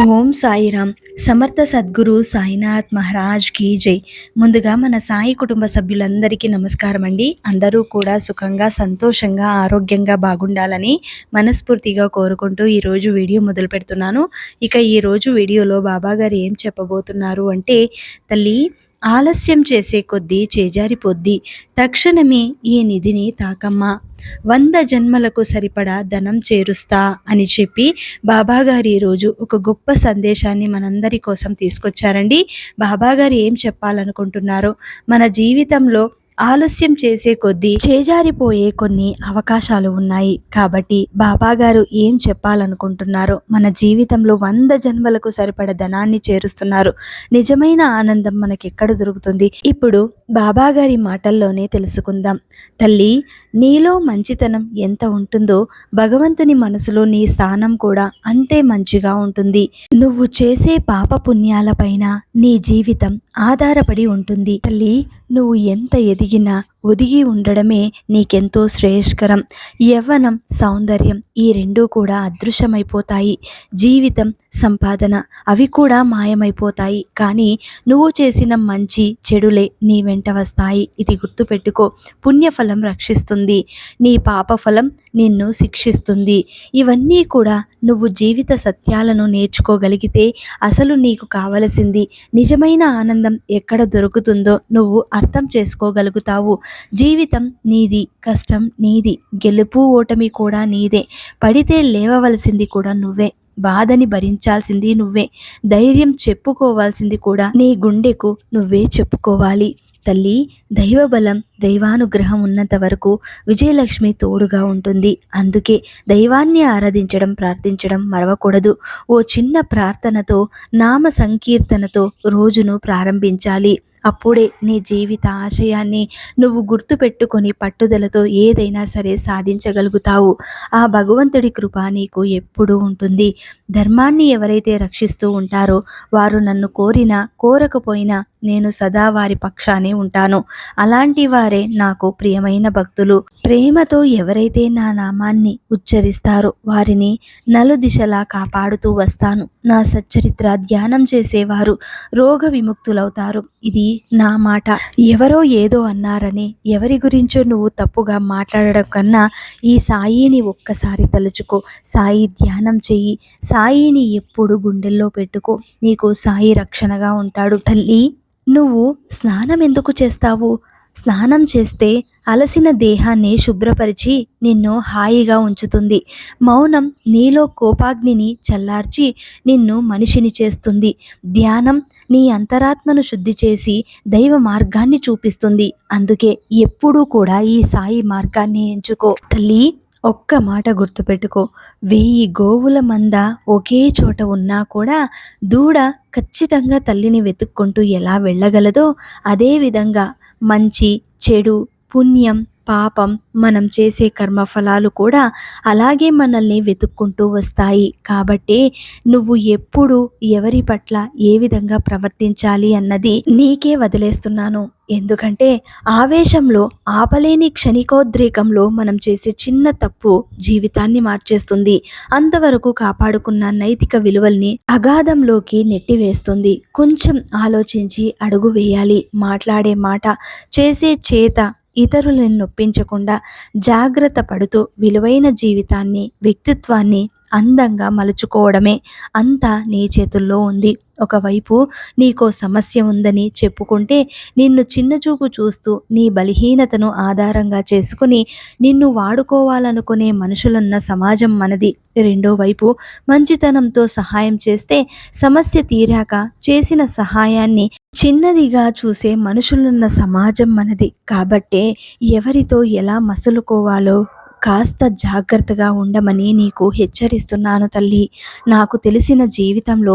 ఓం సాయిరామ్. సమర్థ సద్గురు సాయినాథ్ మహారాజ్ కీ జై. ముందుగా మన సాయి కుటుంబ సభ్యులందరికీ నమస్కారం అండి. అందరూ కూడా సుఖంగా, సంతోషంగా, ఆరోగ్యంగా బాగుండాలని మనస్ఫూర్తిగా కోరుకుంటూ ఈరోజు వీడియో మొదలు పెడుతున్నాను. ఇక ఈరోజు వీడియోలో బాబాగారు ఏం చెప్పబోతున్నారు అంటే, తల్లి, ఆలస్యం చేసే కొద్దీ చేజారిపోద్ది, తక్షణమే ఈ నిధిని తాకమ్మా, 100 జన్మలకు సరిపడా ధనం చేరుస్తా అని చెప్పి బాబాగారు ఈరోజు ఒక గొప్ప సందేశాన్ని మనందరి కోసం తీసుకొచ్చారండి. బాబాగారు ఏం చెప్పాలనుకుంటున్నారో, మన జీవితంలో ఆలస్యం చేసే కొద్దీ చేజారిపోయే కొన్ని అవకాశాలు ఉన్నాయి. కాబట్టి బాబాగారు ఏం చెప్పాలనుకుంటున్నారో, మన జీవితంలో 100 జన్మలకు సరిపడ ధనాన్ని చేరుస్తున్నారు. నిజమైన ఆనందం మనకెక్కడ దొరుకుతుంది? ఇప్పుడు బాబాగారి మాటల్లోనే తెలుసుకుందాం. తల్లి, నీలో మంచితనం ఎంత ఉంటుందో భగవంతుని మనసులో నీ స్థానం కూడా అంతే మంచిగా ఉంటుంది. నువ్వు చేసే పాప పుణ్యాలపైన నీ జీవితం ఆధారపడి ఉంటుంది. తల్లి, నువ్వు ఎంత ఎదిగినా ఒదిగి ఉండడమే నీకెంతో శ్రేయస్కరం. యవ్వనం, సౌందర్యం ఈ రెండూ కూడా అదృశ్యమైపోతాయి. జీవితం, సంపాదన అవి కూడా మాయమైపోతాయి. కానీ నువ్వు చేసిన మంచి చెడులే నీ వెంట వస్తాయి. ఇది గుర్తుపెట్టుకో. పుణ్యఫలం రక్షిస్తుంది, నీ పాపఫలం నిన్ను శిక్షిస్తుంది. ఇవన్నీ కూడా నువ్వు జీవిత సత్యాలను నేర్చుకోగలిగితే అసలు నీకు కావలసింది నిజమైన ఆనందం ఎక్కడ దొరుకుతుందో నువ్వు అర్థం చేసుకోగలుగుతావు. జీవితం నీది, కష్టం నీది, గెలుపు ఓటమి కూడా నీదే. పడితే లేవవలసింది కూడా నువ్వే, బాధని భరించాల్సింది నువ్వే, ధైర్యం చెప్పుకోవాల్సింది కూడా నీ గుండెకు నువ్వే చెప్పుకోవాలి. తల్లి, దైవబలం, దైవానుగ్రహం ఉన్నంత వరకు విజయలక్ష్మి తోడుగా ఉంటుంది. అందుకే దైవాన్ని ఆరాధించడం, ప్రార్థించడం మరవకూడదు. ఓ చిన్న ప్రార్థనతో, నామ సంకీర్తనతో రోజును ప్రారంభించాలి. అప్పుడే నీ జీవిత ఆశయాన్ని నువ్వు గుర్తుపెట్టుకొని పట్టుదలతో ఏదైనా సరే సాధించగలుగుతావు. ఆ భగవంతుడి కృప నీకు ఎప్పుడూ ఉంటుంది. ధర్మాన్ని ఎవరైతే రక్షిస్తూ ఉంటారో వారు నన్ను కోరినా కోరకపోయినా నేను సదా వారి పక్షానే ఉంటాను. అలాంటి వారే నాకు ప్రియమైన భక్తులు. ప్రేమతో ఎవరైతే నా నామాన్ని ఉచ్చరిస్తారో వారిని నలుదిశలా కాపాడుతూ వస్తాను. నా సచ్చరిత్ర ధ్యానం చేసేవారు రోగ విముక్తులవుతారు. ఇది నా మాట. ఎవరో ఏదో అన్నారని ఎవరి గురించో నువ్వు తప్పుగా మాట్లాడడం కన్నా ఈ సాయిని ఒక్కసారి తలుచుకో. సాయి ధ్యానం చెయ్యి. సాయిని ఎప్పుడు గుండెల్లో పెట్టుకో. నీకు సాయి రక్షణగా ఉంటాడు. తల్లి, నువ్వు స్నానం ఎందుకు చేస్తావు? స్నానం చేస్తే అలసిన దేహాన్ని శుభ్రపరిచి నిన్ను హాయిగా ఉంచుతుంది. మౌనం నీలో కోపాగ్నిని చల్లార్చి నిన్ను మనిషిని చేస్తుంది. ధ్యానం నీ అంతరాత్మను శుద్ధి చేసి దైవ మార్గాన్ని చూపిస్తుంది. అందుకే ఎప్పుడూ కూడా ఈ సాయి మార్గాన్ని ఎంచుకో. తల్లి, ఒక్క మాట గుర్తుపెట్టుకో. 1000 గోవుల మంద ఒకే చోట ఉన్నా కూడా దూడ ఖచ్చితంగా తల్లిని వెతుక్కుంటూ ఎలా వెళ్ళగలదో అదేవిధంగా మంచి, చెడు, పుణ్యం, పాపం, మనం చేసే కర్మఫలాలు కూడా అలాగే మనల్ని వెతుక్కుంటూ వస్తాయి. కాబట్టి నువ్వు ఎప్పుడు ఎవరి పట్ల ఏ విధంగా ప్రవర్తించాలి అన్నది నీకే వదిలేస్తున్నాను. ఎందుకంటే ఆవేశంలో, ఆపలేని క్షణికోద్రేకంలో మనం చేసే చిన్న తప్పు జీవితాన్ని మార్చేస్తుంది. అంతవరకు కాపాడుకున్న నైతిక విలువల్ని అగాధంలోకి నెట్టివేస్తుంది. కొంచెం ఆలోచించి అడుగు వేయాలి. మాట్లాడే మాట, చేసే చేత ఇతరులను నొప్పించకుండా జాగ్రత్త పడుతూ విలువైన జీవితాన్ని, వ్యక్తిత్వాన్ని అందంగా మలుచుకోవడమే అంతా నీ చేతుల్లో ఉంది. ఒకవైపు నీకో సమస్య ఉందని చెప్పుకుంటే నిన్ను చిన్నచూపు చూస్తూ నీ బలహీనతను ఆధారంగా చేసుకుని నిన్ను వాడుకోవాలనుకునే మనుషులున్న సమాజం మనది. రెండో వైపు మంచితనంతో సహాయం చేస్తే సమస్య తీరాక చేసిన సహాయాన్ని చిన్నదిగా చూసే మనుషులున్న సమాజం మనది. కాబట్టే ఎవరితో ఎలా మసులుకోవాలో కాస్త జాగ్రత్తగా ఉండమని నీకు హెచ్చరిస్తున్నాను తల్లి. నాకు తెలిసిన జీవితంలో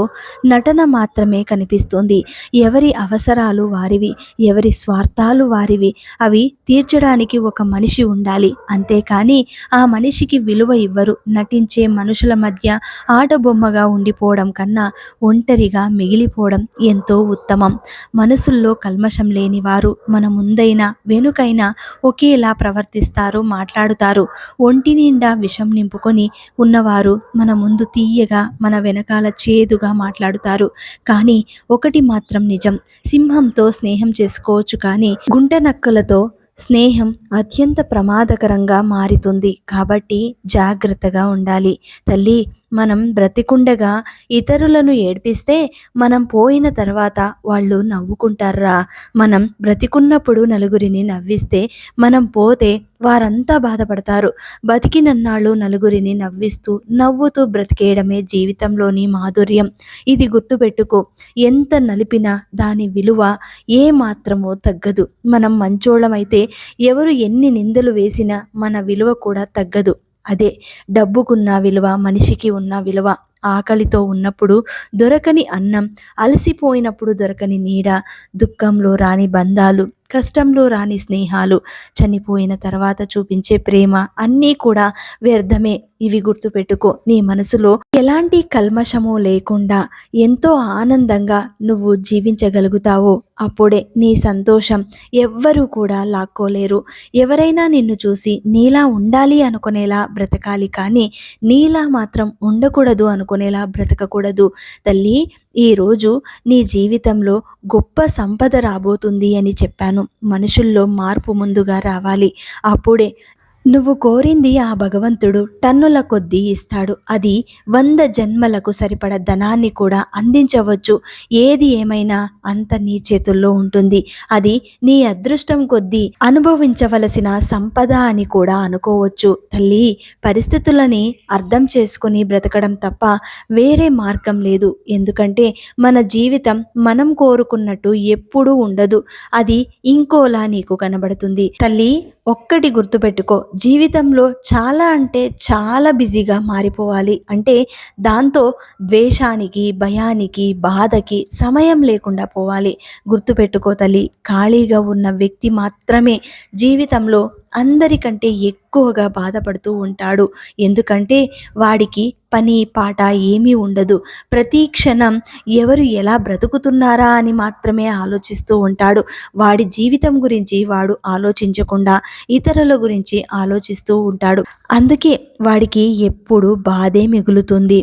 నటన మాత్రమే కనిపిస్తుంది. ఎవరి అవసరాలు వారివి, ఎవరి స్వార్థాలు వారివి. అవి తీర్చడానికి ఒక మనిషి ఉండాలి. అంతేకాని ఆ మనిషికి విలువ ఇవ్వరు. నటించే మనుషుల మధ్య ఆటబొమ్మగా ఉండిపోవడం కన్నా ఒంటరిగా మిగిలిపోవడం ఎంతో ఉత్తమం. మనసుల్లో కల్మషం లేని వారు మన ముందైనా వెనుకైనా ఒకేలా ప్రవర్తిస్తారు, మాట్లాడుతారు. ఒంటి నిండా విషం నింపుకొని ఉన్నవారు మన ముందు తీయగా, మన వెనకాల చేదుగా మాట్లాడుతారు. కానీ ఒకటి మాత్రం నిజం, సింహంతో స్నేహం చేసుకోవచ్చు కానీ గుంట నక్కలతో స్నేహం అత్యంత ప్రమాదకరంగా మారుతుంది. కాబట్టి జాగ్రత్తగా ఉండాలి. తల్లి, మనం బ్రతికుండగా ఇతరులను ఏడ్పిస్తే మనం పోయిన తర్వాత వాళ్ళు నవ్వుకుంటారా? మనం బ్రతికున్నప్పుడు నలుగురిని నవ్విస్తే మనం పోతే వారంతా బాధపడతారు. బతికినన్నాళ్ళు నలుగురిని నవ్విస్తూ నవ్వుతూ బ్రతికేయడమే జీవితంలోని మాధుర్యం. ఇది గుర్తుపెట్టుకో. ఎంత నలిపినా దాని విలువ ఏ మాత్రమో తగ్గదు. మనం మంచోళమైతే ఎవరు ఎన్ని నిందలు వేసినా మన విలువ కూడా తగ్గదు. అదే డబ్బుకున్న విలువ, మనిషికి ఉన్న విలువ. ఆకలితో ఉన్నప్పుడు దొరకని అన్నం, అలసిపోయినప్పుడు దొరకని నీడ, దుఃఖంలో రాని బంధాలు, కష్టంలో రాని స్నేహాలు, చనిపోయిన తర్వాత చూపించే ప్రేమ అన్నీ కూడా వ్యర్థమే. ఇవి గుర్తుపెట్టుకో. నీ మనసులో ఎలాంటి కల్మషము లేకుండా ఎంతో ఆనందంగా నువ్వు జీవించగలుగుతావో అప్పుడే నీ సంతోషం ఎవ్వరూ కూడా లాక్కోలేరు. ఎవరైనా నిన్ను చూసి నీలా ఉండాలి అనుకునేలా బ్రతకాలి కానీ నీలా మాత్రం ఉండకూడదు అనుకునేలా బ్రతకకూడదు. తల్లి, ఈరోజు నీ జీవితంలో గొప్ప సంపద రాబోతుంది అని చెప్పాను. మనుషుల్లో మార్పు ముందుగా రావాలి. అప్పుడే నువ్వు కోరింది ఆ భగవంతుడు టన్నుల కొద్దీ ఇస్తాడు. అది 100 జన్మలకు సరిపడ ధనాన్ని కూడా అందించవచ్చు. ఏది ఏమైనా అంత నీ చేతుల్లో ఉంటుంది. అది నీ అదృష్టం కొద్దీ అనుభవించవలసిన సంపద అని కూడా అనుకోవచ్చు. తల్లి, పరిస్థితులని అర్థం చేసుకుని బ్రతకడం తప్ప వేరే మార్గం లేదు. ఎందుకంటే మన జీవితం మనం కోరుకున్నట్టు ఎప్పుడూ ఉండదు. అది ఇంకోలా నీకు కనబడుతుంది. తల్లి, ఒక్కటి గుర్తుపెట్టుకో. జీవితంలో చాలా అంటే చాలా బిజీగా మారిపోవాలి. అంటే దాంతో ద్వేషానికి, భయానికి, బాధకి సమయం లేకుండా పోవాలి. గుర్తుపెట్టుకో తల్లి, ఖాళీగా ఉన్న వ్యక్తి మాత్రమే జీవితంలో అందరికంటే ఎక్కువగా బాధపడుతూ ఉంటాడు. ఎందుకంటే వాడికి పని పాట ఏమీ ఉండదు. ప్రతి క్షణం ఎవరు ఎలా బ్రతుకుతున్నారా అని మాత్రమే ఆలోచిస్తూ ఉంటాడు. వాడి జీవితం గురించి వాడు ఆలోచించకుండా ఇతరుల గురించి ఆలోచిస్తూ ఉంటాడు. అందుకే వాడికి ఎప్పుడు బాధే మిగులుతుంది.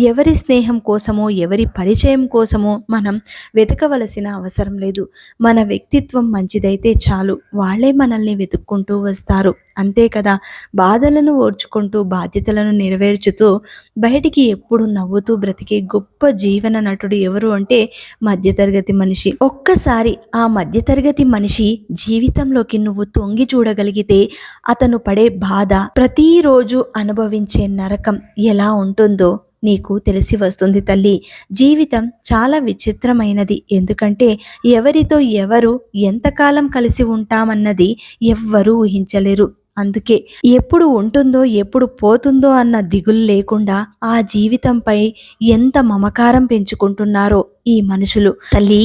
ఎవరి స్నేహం కోసమో, ఎవరి పరిచయం కోసమో మనం వెతకవలసిన అవసరం లేదు. మన వ్యక్తిత్వం మంచిదైతే చాలు, వాళ్ళే మనల్ని వెతుక్కుంటూ వస్తారు. అంతే కదా. బాధలను ఓర్చుకుంటూ, బాధ్యతలను నెరవేర్చుతూ బయటికి ఎప్పుడు నవ్వుతూ బ్రతికే గొప్ప జీవన నటుడు ఎవరు అంటే మధ్యతరగతి మనిషి. ఒక్కసారి ఆ మధ్యతరగతి మనిషి జీవితంలోకి నువ్వు తొంగి చూడగలిగితే అతను పడే బాధ, ప్రతిరోజు అనుభవించే నరకం ఎలా ఉంటుందో నీకు తెలిసి వస్తుంది. తల్లి, జీవితం చాలా విచిత్రమైనది. ఎందుకంటే ఎవరితో ఎవరు ఎంతకాలం కలిసి ఉంటామన్నది ఎవ్వరూ ఊహించలేరు. అందుకే ఎప్పుడు ఉంటుందో ఎప్పుడు పోతుందో అన్న దిగులు లేకుండా ఆ జీవితంపై ఎంత మమకారం పెంచుకుంటున్నారో ఈ మనుషులు. తల్లి,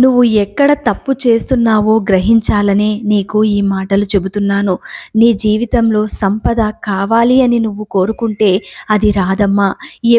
నువ్వు ఎక్కడ తప్పు చేస్తున్నావో గ్రహించాలనే నీకు ఈ మాటలు చెబుతున్నాను. నీ జీవితంలో సంపద కావాలి అని నువ్వు కోరుకుంటే అది రాదమ్మా.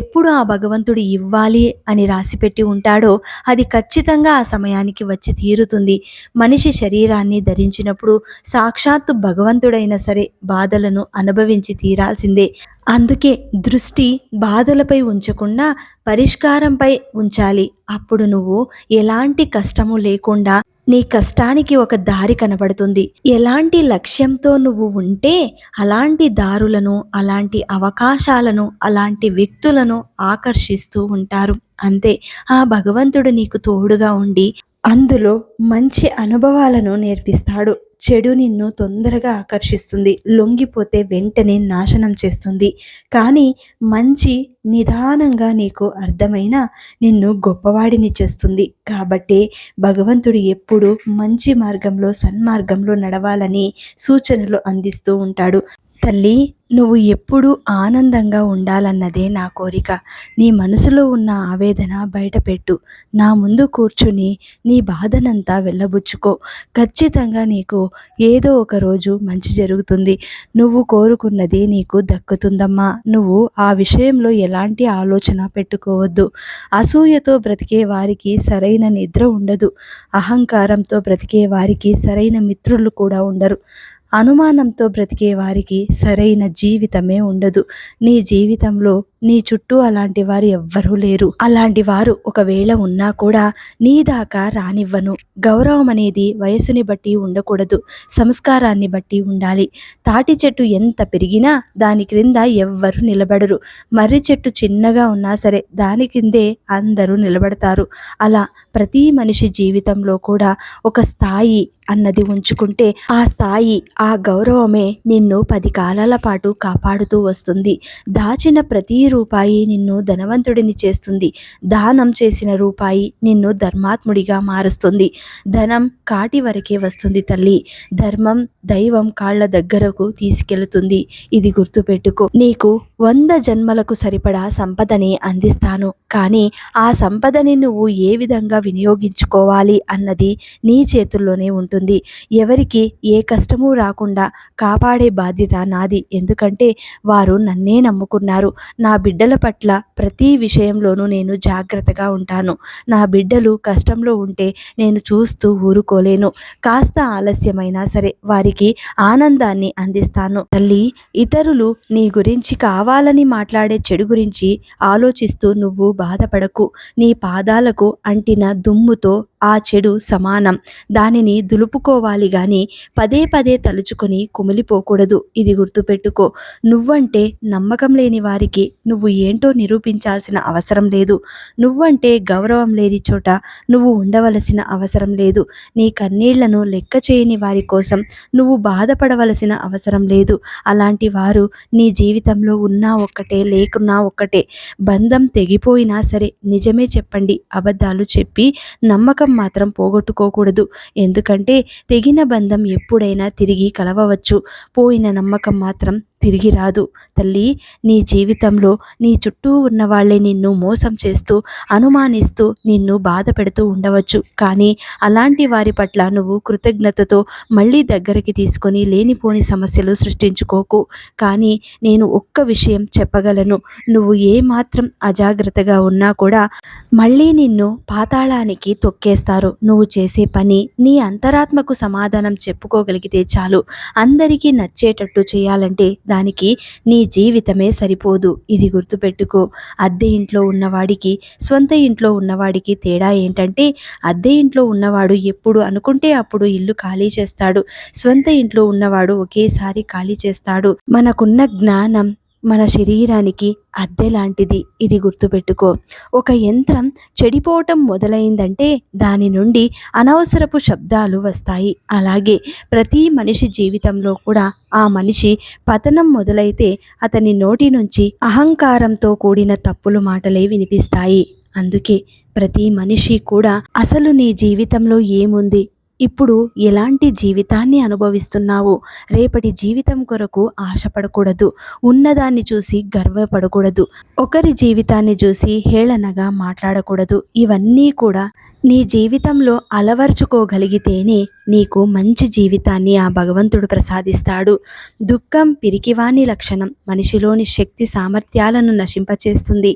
ఎప్పుడు ఆ భగవంతుడు ఇవ్వాలి అని రాసిపెట్టి ఉంటాడో అది ఖచ్చితంగా ఆ సమయానికి వచ్చి తీరుతుంది. మనిషి శరీరాన్ని ధరించినప్పుడు సాక్షాత్తు భగవంతుడైన సరే బాధలను అనుభవించి తీరాల్సిందే. అందుకే దృష్టి బాధలపై ఉంచకుండా పరిష్కారంపై ఉంచాలి. అప్పుడు నువ్వు ఎలాంటి కష్టము లేకుండా నీ కష్టానికి ఒక దారి కనబడుతుంది. ఎలాంటి లక్ష్యంతో నువ్వు ఉంటే అలాంటి దారులను, అలాంటి అవకాశాలను, అలాంటి వ్యక్తులను ఆకర్షిస్తూ ఉంటారు. అంతే, ఆ భగవంతుడు నీకు తోడుగా ఉండి అందులో మంచి అనుభవాలను నేర్పిస్తాడు. చెడు నిన్ను తొందరగా ఆకర్షిస్తుంది, లొంగిపోతే వెంటనే నాశనం చేస్తుంది. కానీ మంచి నిదానంగా నీకు అర్థమైన నిన్ను గొప్పవాడిని చేస్తుంది. కాబట్టి భగవంతుడు ఎప్పుడూ మంచి మార్గంలో, సన్మార్గంలో నడవాలని సూచనలు అందిస్తూ ఉంటాడు. తల్లి, నువ్వు ఎప్పుడూ ఆనందంగా ఉండాలన్నదే నా కోరిక. నీ మనసులో ఉన్న ఆవేదన బయటపెట్టు. నా ముందు కూర్చుని నీ బాధనంతా వెళ్ళబుచ్చుకో. ఖచ్చితంగా నీకు ఏదో ఒక రోజు మంచి జరుగుతుంది. నువ్వు కోరుకున్నది నీకు దక్కుతుందమ్మా. నువ్వు ఆ విషయంలో ఎలాంటి ఆలోచన పెట్టుకోవద్దు. అసూయతో బ్రతికే వారికి సరైన నిద్ర ఉండదు. అహంకారంతో బ్రతికే వారికి సరైన మిత్రులు కూడా ఉండరు. అనుమానంతో బ్రతికే వారికి సరైన జీవితమే ఉండదు. నీ జీవితంలో నీ చుట్టూ అలాంటి వారు ఎవ్వరూ లేరు. అలాంటి వారు ఒకవేళ ఉన్నా కూడా నీ దాకా రానివ్వను. గౌరవం అనేది వయసుని బట్టి ఉండకూడదు, సంస్కారాన్ని బట్టి ఉండాలి. తాటి చెట్టు ఎంత పెరిగినా దాని క్రింద ఎవ్వరు నిలబడరు. మర్రి చెట్టు చిన్నగా ఉన్నా సరే దాని కిందే అందరూ నిలబడతారు. అలా ప్రతి మనిషి జీవితంలో కూడా ఒక స్థాయి అన్నది ఉంచుకుంటే ఆ స్థాయి, ఆ గౌరవమే నిన్ను 10 కాలాల పాటు కాపాడుతూ వస్తుంది. దాచిన ప్రతి రూపాయి నిన్ను ధనవంతుడిని చేస్తుంది. దానం చేసిన రూపాయి నిన్ను ధర్మాత్ముడిగా మారుస్తుంది. ధనం కాటి వరకే వస్తుంది తల్లి. ధర్మం దైవం కాళ్ళ దగ్గరకు తీసుకెళుతుంది. ఇది గుర్తుపెట్టుకో. నీకు 100 జన్మలకు సరిపడా సంపదని అందిస్తాను. కానీ ఆ సంపదని నువ్వు ఏ విధంగా వినియోగించుకోవాలి అన్నది నీ చేతుల్లోనే ఉంటుంది. ఎవరికి ఏ కష్టమూ రాకుండా కాపాడే బాధ్యత నాది. ఎందుకంటే వారు నన్నే నమ్ముకున్నారు. నా బిడ్డల పట్ల ప్రతి విషయంలోనూ నేను జాగ్రత్తగా ఉంటాను. నా బిడ్డలు కష్టంలో ఉంటే నేను చూస్తూ ఊరుకోలేను. కాస్త ఆలస్యమైనా సరే వారికి ఆనందాన్ని అందిస్తాను. తల్లి, ఇతరులు నీ గురించి కావాలని మాట్లాడే చెడు గురించి ఆలోచిస్తూ నువ్వు బాధపడకు. నీ పాదాలకు అంటిన దుమ్ముతో ఆ చెడు సమానం. దానిని దులుపుకోవాలి గాని పదే పదే తలుచుకొని కుమిలిపోకూడదు. ఇది గుర్తుపెట్టుకో. నువ్వంటే నమ్మకం లేని వారికి నువ్వు ఏంటో నిరూపించాల్సిన అవసరం లేదు. నువ్వంటే గౌరవం లేని చోట నువ్వు ఉండవలసిన అవసరం లేదు. నీ కన్నీళ్లను లెక్క చేయని వారి కోసం నువ్వు బాధపడవలసిన అవసరం లేదు. అలాంటి వారు నీ జీవితంలో ఉన్నా ఒక్కటే, లేకున్నా ఒక్కటే. బంధం తెగిపోయినా సరే నిజమే చెప్పండి. అబద్ధాలు చెప్పి నమ్మకం మాత్రం పోగొట్టుకోకూడదు. ఎందుకంటే తెగిన బంధం ఎప్పుడైనా తిరిగి కలవవచ్చు. పోయిన నమ్మకం మాత్రం తిరిగి రాదు. తల్లి, నీ జీవితంలో నీ చుట్టూ ఉన్న వాళ్ళే నిన్ను మోసం చేస్తూ, అనుమానిస్తూ, నిన్ను బాధ పెడుతూ ఉండవచ్చు. కానీ అలాంటి వారి పట్ల నువ్వు కృతజ్ఞతతో మళ్ళీ దగ్గరికి తీసుకొని లేనిపోని సమస్యలు సృష్టించుకోకు. కానీ నేను ఒక్క విషయం చెప్పగలను. నువ్వు ఏమాత్రం అజాగ్రత్తగా ఉన్నా కూడా మళ్ళీ నిన్ను పాతాళానికి తొక్కేస్తారు. నువ్వు చేసే పని నీ అంతరాత్మకు సమాధానం చెప్పుకోగలిగితే చాలు. అందరికీ నచ్చేటట్టు చేయాలంటే దానికి నీ జీవితమే సరిపోదు. ఇది గుర్తుపెట్టుకో. అద్దె ఇంట్లో ఉన్నవాడికి స్వంత ఇంట్లో ఉన్నవాడికి తేడా ఏంటంటే అద్దె ఇంట్లో ఉన్నవాడు ఎప్పుడు అనుకుంటే అప్పుడు ఇల్లు ఖాళీ చేస్తాడు. స్వంత ఇంట్లో ఉన్నవాడు ఒకేసారి ఖాళీ చేస్తాడు. మనకున్న జ్ఞానం మన శరీరానికి అద్దె లాంటిది. ఇది గుర్తుపెట్టుకో. ఒక యంత్రం చెడిపోవటం మొదలైందంటే దాని నుండి అనవసరపు శబ్దాలు వస్తాయి. అలాగే ప్రతి మనిషి జీవితంలో కూడా ఆ మనిషి పతనం మొదలైతే అతని నోటి నుంచి అహంకారంతో కూడిన తప్పులు మాటలే వినిపిస్తాయి. అందుకే ప్రతి మనిషి కూడా అసలు నీ జీవితంలో ఏముంది, ఇప్పుడు ఎలాంటి జీవితాన్ని అనుభవిస్తున్నావు, రేపటి జీవితం కొరకు ఆశపడకూడదు. ఉన్నదాన్ని చూసి గర్వపడకూడదు. ఒకరి జీవితాన్ని చూసి హేళనగా మాట్లాడకూడదు. ఇవన్నీ కూడా నీ జీవితంలో అలవర్చుకోగలిగితేనే నీకు మంచి జీవితాన్ని ఆ భగవంతుడు ప్రసాదిస్తాడు. దుఃఖం పిరికివాని లక్షణం. మనిషిలోని శక్తి సామర్థ్యాలను నశింపచేస్తుంది.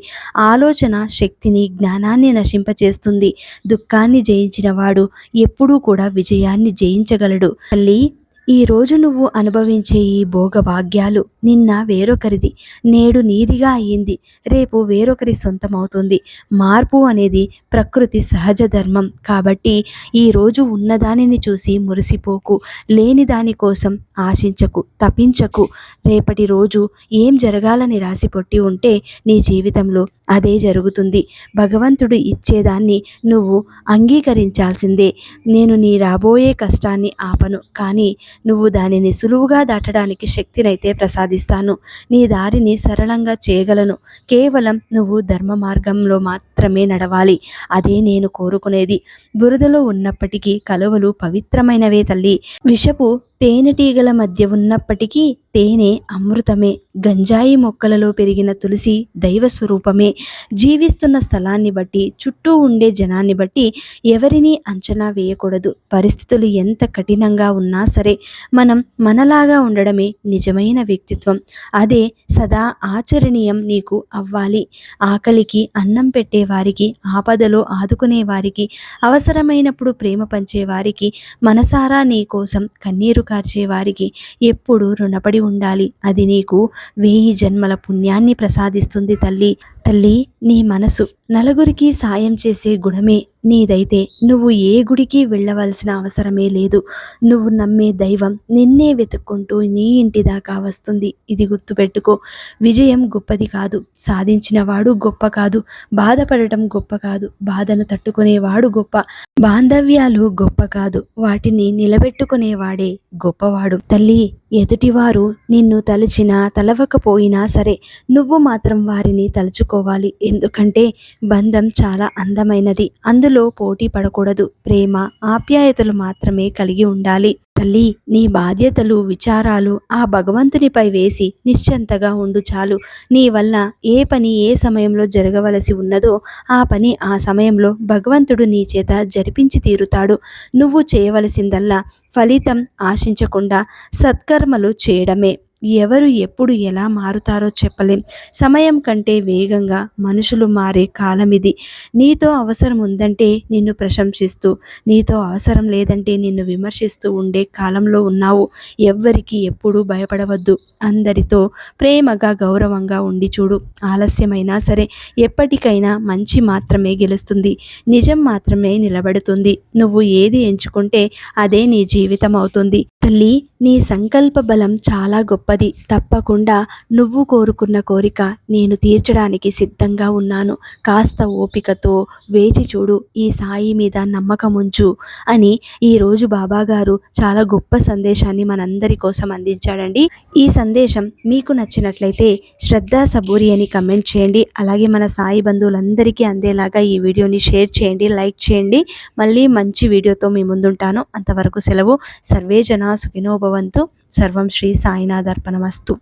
ఆలోచన శక్తిని, జ్ఞానాన్ని నశింపచేస్తుంది. దుఃఖాన్ని జయించిన వాడు ఎప్పుడూ కూడా విజయాన్ని జయించగలడు. తల్లి, ఈరోజు నువ్వు అనుభవించే ఈ భోగభాగ్యాలు నిన్న వేరొకరిది, నేడు నీదిగా అయ్యింది, రేపు వేరొకరి సొంతమవుతుంది. మార్పు అనేది ప్రకృతి సహజ ధర్మం. కాబట్టి ఈరోజు ఉన్నదానిని చూసి మురిసిపోకు. లేని దాని కోసం ఆశించకు, తపించకు. రేపటి రోజు ఏం జరగాలని రాసి పొట్టి ఉంటే నీ జీవితంలో అదే జరుగుతుంది. భగవంతుడు ఇచ్చేదాన్ని నువ్వు అంగీకరించాల్సిందే. నేను నీ రాబోయే కష్టాన్ని ఆపను, కానీ నువ్వు దానిని సులువుగా దాటడానికి శక్తినైతే ప్రసాదిస్తాను. నీ దారిని సరళంగా చేయగలను. కేవలం నువ్వు ధర్మ మార్గంలో మాత్రమే నడవాలి. అదే నేను కోరుకునేది. బురదలో ఉన్నప్పటికీ కలువలు పవిత్రమైనవే తల్లి. విషపు తేనెటీగల మధ్య ఉన్నప్పటికీ తేనె అమృతమే. గంజాయి మొక్కలలో పెరిగిన తులసి దైవ స్వరూపమే. జీవిస్తున్న స్థలాన్ని బట్టి, చుట్టూ ఉండే జనాన్ని బట్టి ఎవరినీ అంచనా వేయకూడదు. పరిస్థితులు ఎంత కఠినంగా ఉన్నా సరే మనం మనలాగా ఉండడమే నిజమైన వ్యక్తిత్వం. అదే సదా ఆచరణీయం నీకు అవ్వాలి. ఆకలికి అన్నం పెట్టేవారికి, ఆపదలో ఆదుకునేవారికి, అవసరమైనప్పుడు ప్రేమ పంచేవారికి, మనసారా నీ కోసం కన్నీరు కార్చేవారికి ఎప్పుడు రుణపడి ఉండాలి. అది నీకు 1000 జన్మల పుణ్యాన్ని ప్రసాదిస్తుంది తల్లి. తల్లి, నీ మనసు నలుగురికి సాయం చేసే గుణమే నీదైతే నువ్వు ఏ గుడికి వెళ్ళవలసిన అవసరమే లేదు. నువ్వు నమ్మే దైవం నిన్నే వెతుక్కుంటూ నీ ఇంటి దాకా వస్తుంది. ఇది గుర్తుపెట్టుకో. విజయం గొప్పది కాదు, సాధించినవాడు గొప్ప కాదు, బాధపడటం గొప్ప కాదు, బాధను తట్టుకునేవాడు గొప్ప. బాంధవ్యాలు గొప్ప కాదు, వాటిని నిలబెట్టుకునేవాడే గొప్పవాడు. తల్లి, ఎదుటివారు నిన్ను తలచినా తలవకపోయినా సరే నువ్వు మాత్రం వారిని తలుచుకోవాలి. ఎందుకంటే బంధం చాలా అందమైనది. అందులో పోటీ పడకూడదు. ప్రేమ, ఆప్యాయతలు మాత్రమే కలిగి ఉండాలి. తల్లి, నీ బాధ్యతలు, విచారాలు ఆ భగవంతునిపై వేసి నిశ్చంతగా ఉండు చాలు. నీ వల్ల ఏ పని ఏ సమయంలో జరగవలసి ఉన్నదో ఆ పని ఆ సమయంలో భగవంతుడు నీ చేత జరిపించి తీరుతాడు. నువ్వు చేయవలసిందల్లా ఫలితం ఆశించకుండా సత్కర్మలు చేయడమే. ఎవరు ఎప్పుడు ఎలా మారుతారో చెప్పలేం. సమయం కంటే వేగంగా మనుషులు మారే కాలం ఇది. నీతో అవసరం ఉందంటే నిన్ను ప్రశంసిస్తూ, నీతో అవసరం లేదంటే నిన్ను విమర్శిస్తూ ఉండే కాలంలో ఉన్నావు. ఎవ్వరికి ఎప్పుడూ భయపడవద్దు. అందరితో ప్రేమగా గౌరవంగా ఉండి చూడు. ఆలస్యమైనా సరే ఎప్పటికైనా మంచి మాత్రమే గెలుస్తుంది, నిజం మాత్రమే నిలబడుతుంది. నువ్వు ఏది ఎంచుకుంటే అదే నీ జీవితం అవుతుంది. తల్లి, నీ సంకల్ప బలం చాలా గొప్పది. తప్పకుండా నువ్వు కోరుకున్న కోరిక నేను తీర్చడానికి సిద్ధంగా ఉన్నాను. కాస్త ఓపికతో వేచి చూడు. ఈ సాయి మీద నమ్మకం ఉంచు అని ఈరోజు బాబాగారు చాలా గొప్ప సందేశాన్ని మనందరి కోసం అందించాడండి. ఈ సందేశం మీకు నచ్చినట్లయితే శ్రద్ధ సబూరి అని కమెంట్ చేయండి. అలాగే మన సాయి బంధువులందరికీ అందేలాగా ఈ వీడియోని షేర్ చేయండి, లైక్ చేయండి. మళ్ళీ మంచి వీడియోతో మీ ముందుంటాను. అంతవరకు సెలవు. సర్వే జనా సుఖినో భవంతు. సర్వం శ్రీ సాయినాథార్పణమస్తు.